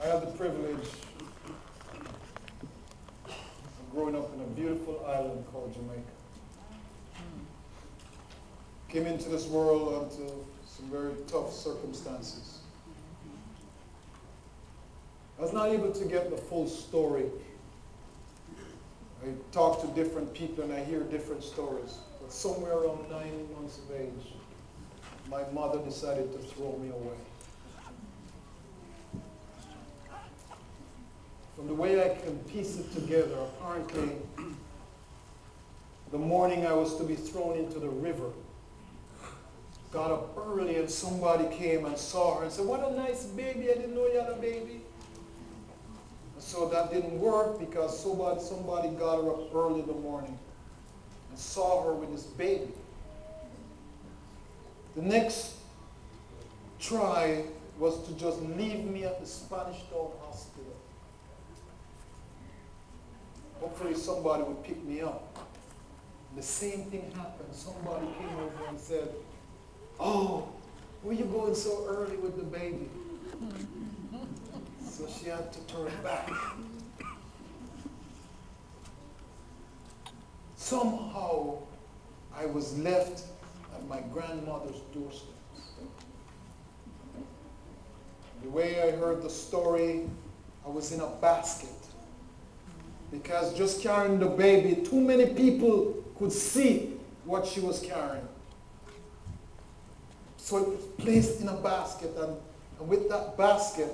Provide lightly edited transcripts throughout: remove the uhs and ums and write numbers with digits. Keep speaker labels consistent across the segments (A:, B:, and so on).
A: I had the privilege of growing up in a beautiful island called Jamaica. Came into this world under some very tough circumstances. I was not able to get the full story. I talk to different people and I hear different stories. But somewhere around 9 months of age, my mother decided to throw me away. From the way I can piece it together, apparently, the morning I was to be thrown into the river, got up early and somebody came and saw her and said, "What a nice baby, I didn't know you had a baby." And so that didn't work because somebody got her up early in the morning and saw her with this baby. The next try was to just leave me at the Spanish Town Hospital. Hopefully somebody would pick me up. The same thing happened. Somebody came over and said, "Oh, where you going so early with the baby?" So she had to turn back. Somehow, I was left at my grandmother's doorstep. The way I heard the story, I was in a basket. Because just carrying the baby, too many people could see what she was carrying. So it was placed in a basket, and with that basket,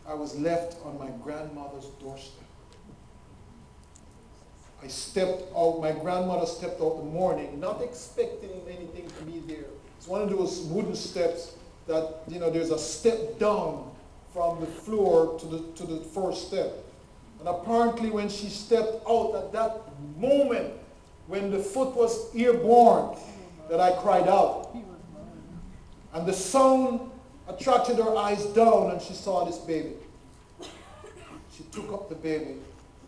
A: I was left on my grandmother's doorstep. I stepped out, my grandmother stepped out in the morning, not expecting anything to be there. It's one of those wooden steps that, there's a step down from the floor to the first step. And apparently when she stepped out at that moment, when the foot was airborne, that I cried out. And the sound attracted her eyes down and she saw this baby. She took up the baby.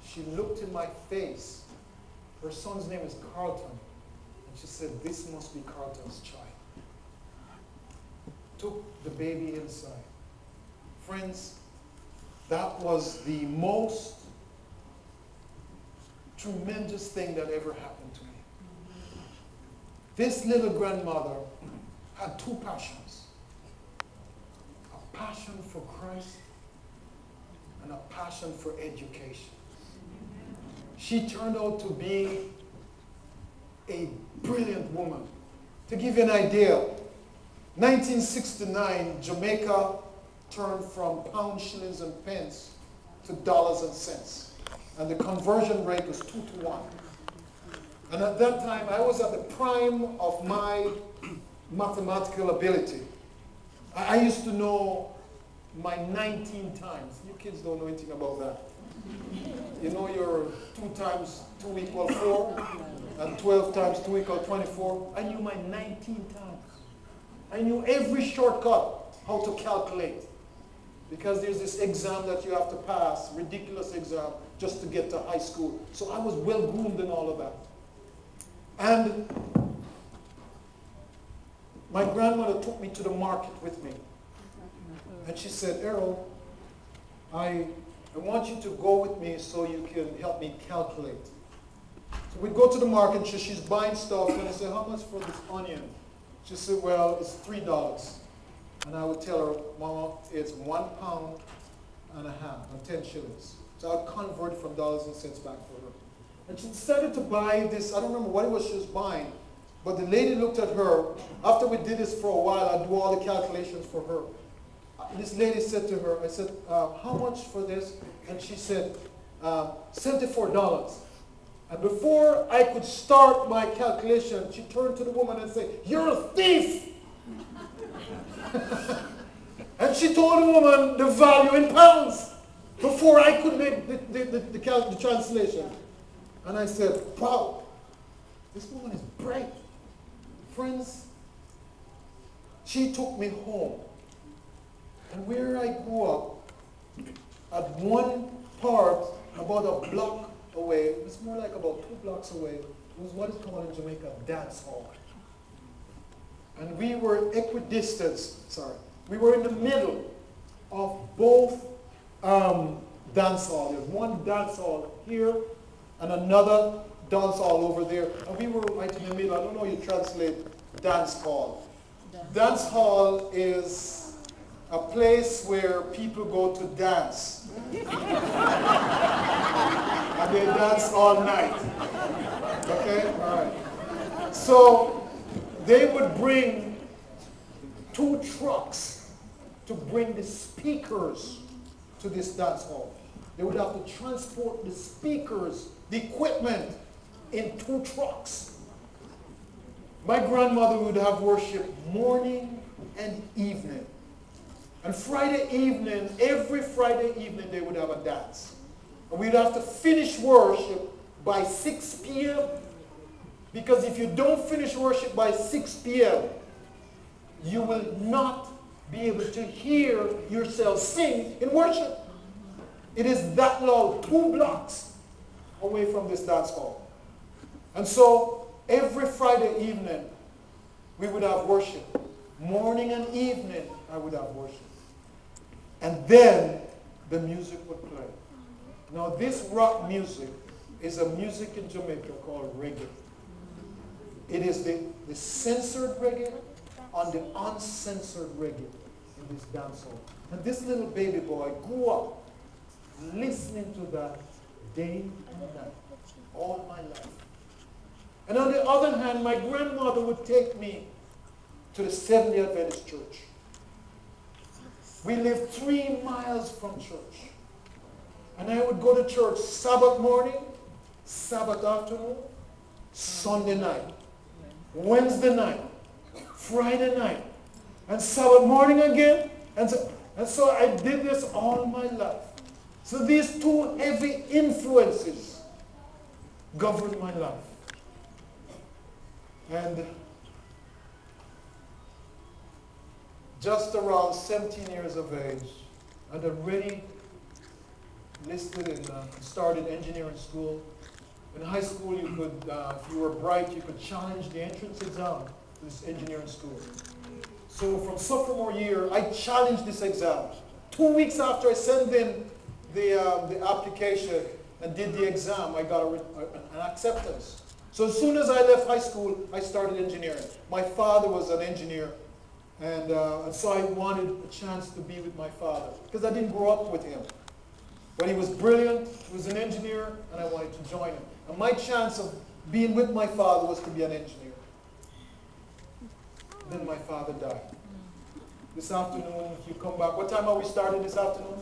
A: She looked in my face. Her son's name is Carlton. And she said, "This must be Carlton's child." Took the baby inside. Friends, that was the most tremendous thing that ever happened to me. This little grandmother had two passions. A passion for Christ and a passion for education. She turned out to be a brilliant woman. To give you an idea, 1969, Jamaica turned from pounds, shillings, and pence to dollars and cents. And the conversion rate was 2-to-1. And at that time, I was at the prime of my mathematical ability. I used to know my 19 times. You kids don't know anything about that. You know your 2 times 2 equal 4, and 12 times 2 equal 24. I knew my 19 times. I knew every shortcut, how to calculate. Because there's this exam that you have to pass, ridiculous exam, just to get to high school. So I was well groomed in all of that. And my grandmother took me to the market with me. And she said, "Errol, I want you to go with me so you can help me calculate." So we'd go to the market, and she's buying stuff, and I said, "How much for this onion?" She said, "Well, it's $3. And I would tell her, "Mama, it's 1 pound and a half, and 10 shillings. So I would convert it from dollars and cents back for her. And she decided to buy this, I don't remember what it was she was buying, but the lady looked at her. After we did this for a while, I'd do all the calculations for her. This lady said to her, I said, "How much for this?" And she said, $74. And before I could start my calculation, she turned to the woman and said, "You're a thief!" And she told the woman the value in pounds before I could make the translation. And I said, "Wow, this woman is bright." Friends, she took me home. And where I grew up, at one part, about a block away, it's more like about 2 blocks away, was what is called in Jamaica dance hall. And we were equidistant, we were in the middle of both dance halls. There's one dance hall here and another dance hall over there. And we were right in the middle. I don't know how you translate dance hall. Dance hall is a place where people go to dance. And they dance all night. Okay? All right. So they would bring 2 trucks to bring the speakers to this dance hall. They would have to transport the speakers, the equipment, in 2 trucks. My grandmother would have worship morning and evening. And Friday evening, every Friday evening, they would have a dance. And we'd have to finish worship by 6 p.m. Because if you don't finish worship by 6 p.m., you will not be able to hear yourself sing in worship. It is that loud, 2 blocks away from this dance hall. And so every Friday evening, we would have worship. Morning and evening, I would have worship. And then the music would play. Now this rock music is a music in Jamaica called reggae. It is the censored reggae and the uncensored reggae in this dance hall. And this little baby boy grew up listening to that day and night, all my life. And on the other hand, my grandmother would take me to the Seventh-day Adventist church. We lived 3 miles from church. And I would go to church Sabbath morning, Sabbath afternoon, Sunday night, Wednesday night, Friday night, and Sabbath morning again. And so I did this all my life. So these 2 heavy influences governed my life. And just around 17 years of age, I'd already listed and started engineering school. In high school, you could, if you were bright, you could challenge the entrance exam to this engineering school. So from sophomore year, I challenged this exam. 2 weeks after I sent in the application and did the exam, I got an acceptance. So as soon as I left high school, I started engineering. My father was an engineer, and so I wanted a chance to be with my father, because I didn't grow up with him. But he was brilliant, he was an engineer, and I wanted to join him. And my chance of being with my father was to be an engineer. Then my father died. This afternoon, if you come back, what time are we starting this afternoon?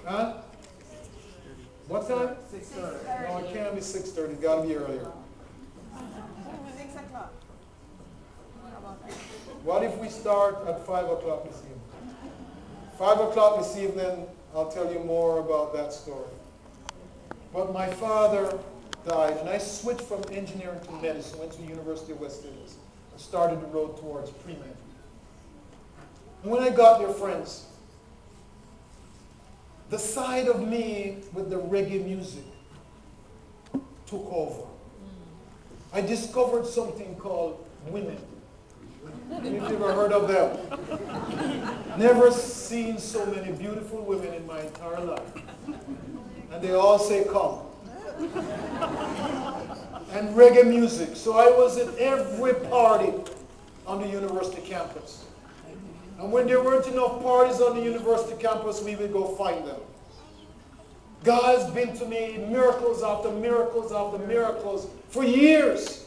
A: Huh? What time? 6:30. No, it can't be 6:30. It's got to be earlier.
B: 6 o'clock.
A: What if we start at 5 o'clock this evening? 5 o'clock this evening, I'll tell you more about that story. But my father died, and I switched from engineering to medicine, went to the University of West Indies, and started the road towards pre-med. And when I got there, friends, the side of me with the reggae music took over. I discovered something called women. Have you ever heard of them? Never seen so many beautiful women in my entire life. And they all say, come. And reggae music. So I was at every party on the university campus. And when there weren't enough parties on the university campus, we would go find them. God has been to me miracles after miracles after miracles for years.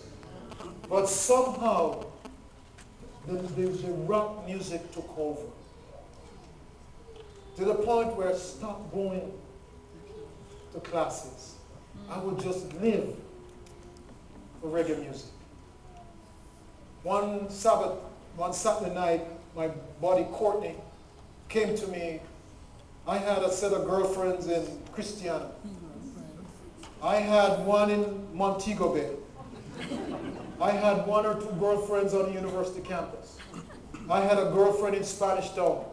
A: But somehow, the rock music took over. To the point where I stopped going to classes. I would just live for reggae music. One Saturday night, my buddy Courtney came to me. I had a set of girlfriends in Christiana. I had one in Montego Bay. I had 1 or 2 girlfriends on the university campus. I had a girlfriend in Spanish Town.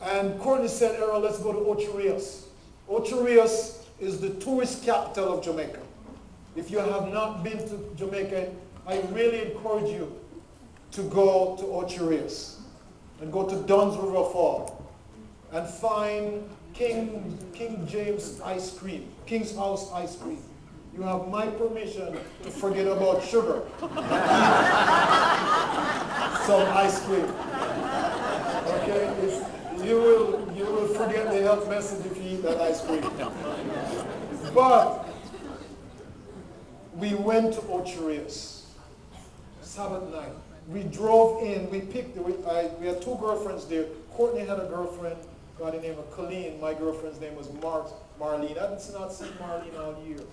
A: And Courtney said, Errol, let's go to Ocho Rios. Ocho Rios is the tourist capital of Jamaica. If you have not been to Jamaica, I really encourage you to go to Ocho Rios. and go to Dunn's River Fall and find King James ice cream, King's House ice cream. You have my permission to forget about sugar. Some ice cream. Okay? You will forget the health message if you eat that ice cream. But we went to Ocherius Sabbath night. We drove in. We had two girlfriends there. Courtney had a girlfriend by the name of Colleen. My girlfriend's name was Marlene. I had not seen Marlene all year.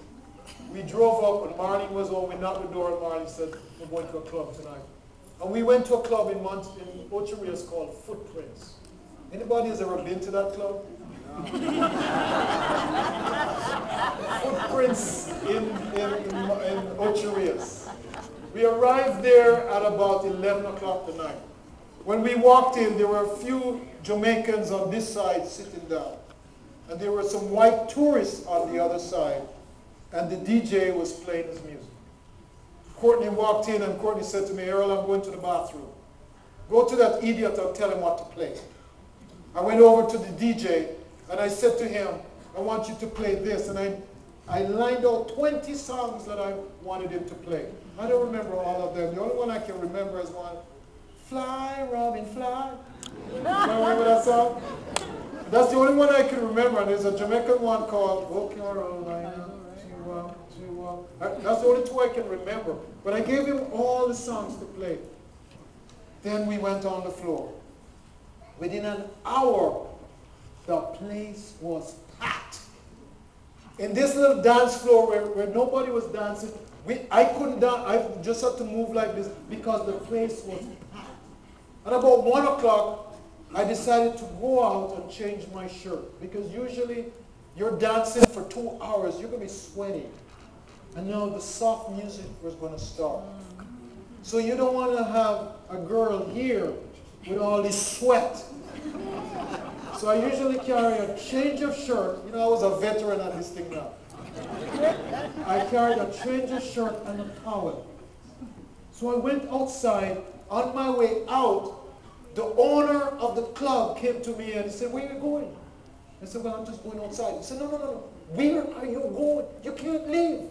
A: We drove up and Marlene was home. We knocked the door and Marlene said, "We're going to a club tonight." And we went to a club in Ocherius called Footprints. Anybody has ever been to that club? Footprints in Ocherius. We arrived there at about 11 o'clock tonight. When we walked in, there were a few Jamaicans on this side sitting down. And there were some white tourists on the other side. And the DJ was playing his music. Courtney walked in and Courtney said to me, "Errol, I'm going to the bathroom. Go to that idiot and tell him what to play." I went over to the DJ and I said to him, "I want you to play this." And I lined out 20 songs that I wanted him to play. I don't remember all of them. The only one I can remember is one, "Fly, Robin, Fly." You remember that song? That's the only one I can remember. And there's a Jamaican one called "Oh Carolina, Chihuahua." That's the only two I can remember. But I gave him all the songs to play. Then we went on the floor. Within an hour, the place was packed. In this little dance floor where nobody was dancing, I couldn't dance. I just had to move like this because the place was packed. At about 1 o'clock, I decided to go out and change my shirt because usually you're dancing for 2 hours, you're going to be sweating. And now the soft music was going to start. So you don't want to have a girl here with all this sweat. So I usually carry a change of shirt. You know, I was a veteran at this thing now. I carried a change of shirt and a towel. So I went outside. On my way out, the owner of the club came to me and he said, "Where are you going?" I said, "Well, I'm just going outside." He said, No. "Where are you going? You can't leave."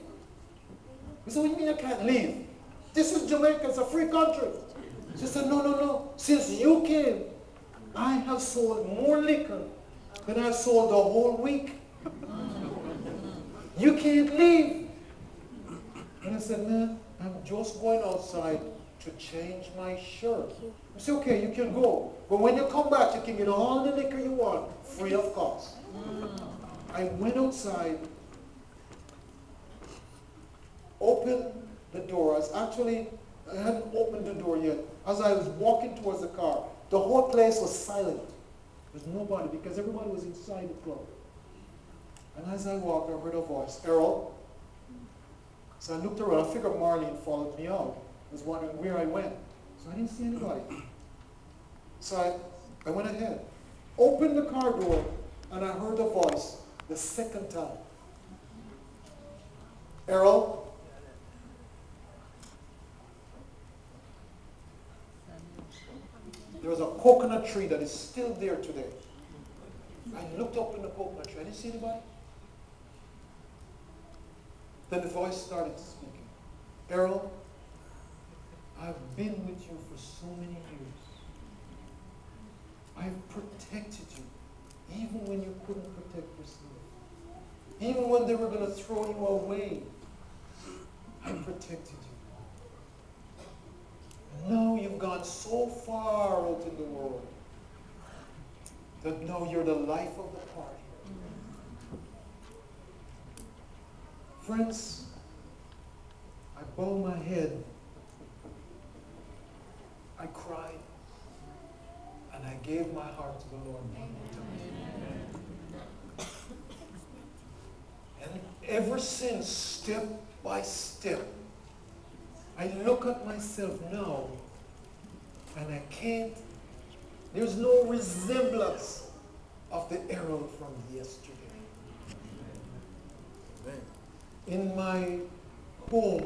A: He said, "What do you mean I can't leave? This is Jamaica. It's a free country." She said, No. Since you came, I have sold more liquor than I sold the whole week. You can't leave. And I said, "Man, I'm just going outside to change my shirt." I said, "Okay, you can go. But when you come back, you can get all the liquor you want, free of cost." I went outside, opened the door. I hadn't opened the door yet. As I was walking towards the car, the whole place was silent. There's nobody because everybody was inside the club. And as I walked, I heard a voice, "Errol." So I looked around. I figured Marlene followed me out. I was wondering where I went. So I didn't see anybody. So I went ahead, opened the car door, and I heard a voice the second time. "Errol." There was a coconut tree that is still there today. I looked up in the coconut tree. I didn't see anybody. Then the voice started speaking. "Errol, I've been with you for so many years. I've protected you, even when you couldn't protect yourself. Even when they were going to throw you away, I protected you. Now you've gone so far out in the world that now you're the life of the party." Friends, I bowed my head, I cried, and I gave my heart to the Lord. And ever since, step by step, I look at myself now, and I can't, there's no resemblance of the Errol from yesterday. In my home,